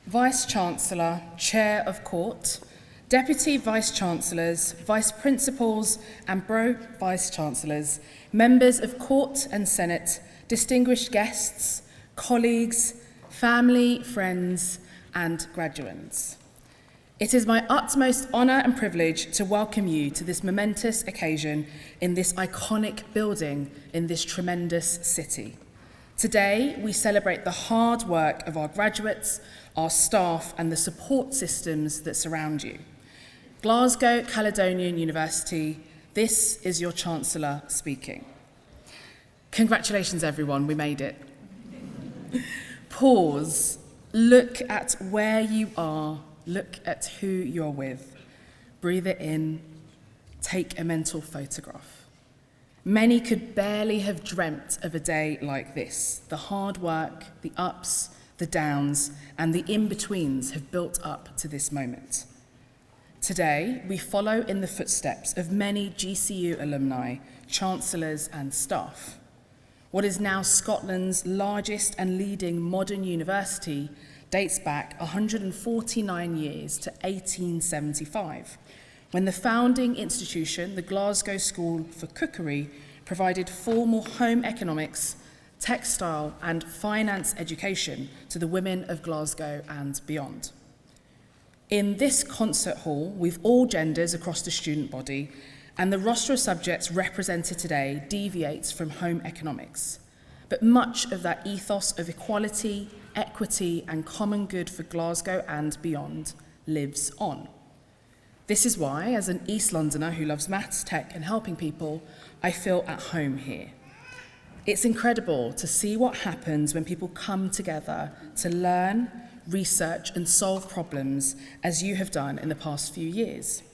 Vice-Chancellor, Chair of Court, Deputy Vice-Chancellors, Vice-Principals and Pro-Vice-Chancellors, Members of Court and Senate, distinguished guests, colleagues, family, friends and graduates. It is my utmost honour and privilege to welcome you to this momentous occasion in this iconic building in this tremendous city. Today, we celebrate the hard work of our graduates, our staff and the support systems that surround you. Glasgow Caledonian University, this is your Chancellor speaking. Congratulations everyone, we made it. Pause, look at where you are, look at who you're with. Breathe it in, take a mental photograph. Many could barely have dreamt of a day like this. The hard work, the ups, the downs, and the in-betweens have built up to this moment. Today, we follow in the footsteps of many GCU alumni, chancellors, and staff. What is now Scotland's largest and leading modern university dates back 149 years to 1875, when the founding institution, the Glasgow School for Cookery, provided formal home economics, textile and finance education to the women of Glasgow and beyond. In this concert hall, we've all genders across the student body, and the roster of subjects represented today deviates from home economics. But much of that ethos of equality, equity and common good for Glasgow and beyond lives on. This is why, as an East Londoner who loves maths, tech and helping people, I feel at home here. It's incredible to see what happens when people come together to learn, research and solve problems as you have done in the past few years.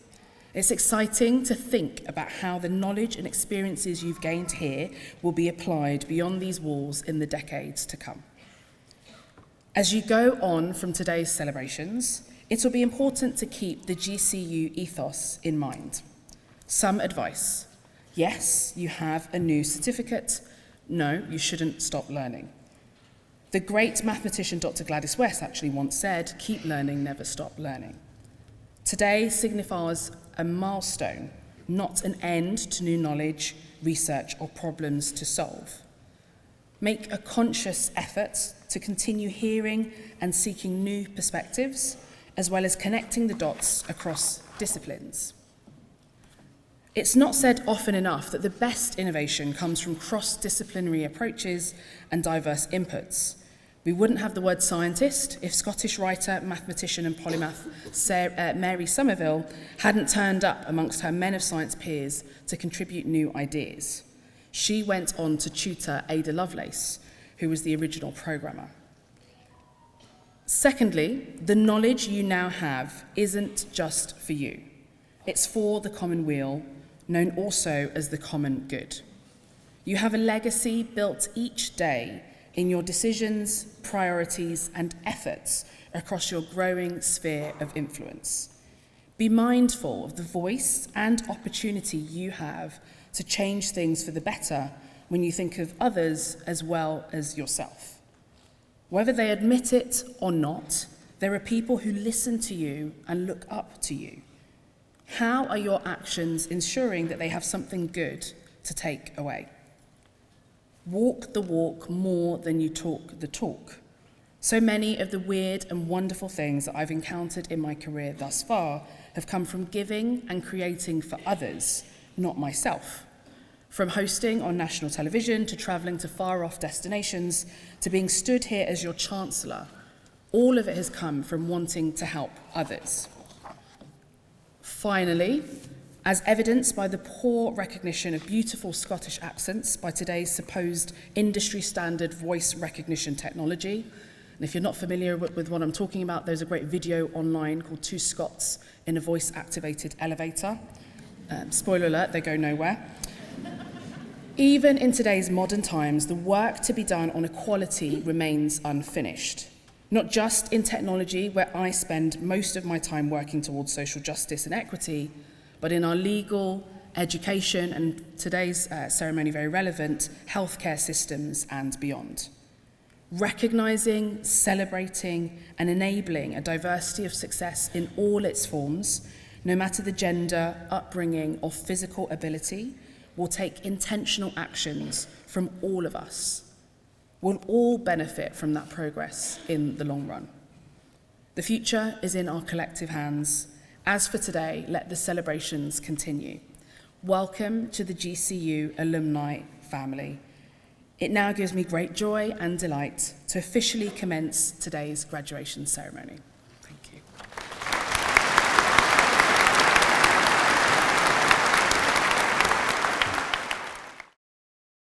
It's exciting to think about how the knowledge and experiences you've gained here will be applied beyond these walls in the decades to come. As you go on from today's celebrations, it will be important to keep the GCU ethos in mind. Some advice. Yes, you have a new certificate. No, you shouldn't stop learning. The great mathematician Dr. Gladys West actually once said, keep learning, never stop learning. Today signifies a milestone, not an end to new knowledge, research or problems to solve. Make a conscious effort to continue hearing and seeking new perspectives, as well as connecting the dots across disciplines. It's not said often enough that the best innovation comes from cross-disciplinary approaches and diverse inputs. We wouldn't have the word scientist if Scottish writer, mathematician and polymath Mary Somerville hadn't turned up amongst her men of science peers to contribute new ideas. She went on to tutor Ada Lovelace, who was the original programmer. Secondly, the knowledge you now have isn't just for you. It's for the common weal, known also as the common good. You have a legacy built each day in your decisions, priorities, and efforts across your growing sphere of influence. Be mindful of the voice and opportunity you have to change things for the better when you think of others as well as yourself. Whether they admit it or not, there are people who listen to you and look up to you. How are your actions ensuring that they have something good to take away? Walk the walk more than you talk the talk. So many of the weird and wonderful things that I've encountered in my career thus far have come from giving and creating for others, not myself. From hosting on national television to travelling to far-off destinations to being stood here as your Chancellor, all of it has come from wanting to help others. Finally, as evidenced by the poor recognition of beautiful Scottish accents by today's supposed industry-standard voice recognition technology, and if you're not familiar with what I'm talking about, there's a great video online called Two Scots in a Voice-Activated Elevator. Spoiler alert, they go nowhere. Even in today's modern times, the work to be done on equality remains unfinished. Not just in technology, where I spend most of my time working towards social justice and equity, but in our legal, education, and today's ceremony very relevant, healthcare systems and beyond. recognising, celebrating and enabling a diversity of success in all its forms, no matter the gender, upbringing or physical ability, will take intentional actions from all of us. We'll all benefit from that progress in the long run. The future is in our collective hands. As for today, let the celebrations continue. Welcome to the GCU alumni family. It now gives me great joy and delight to officially commence today's graduation ceremony.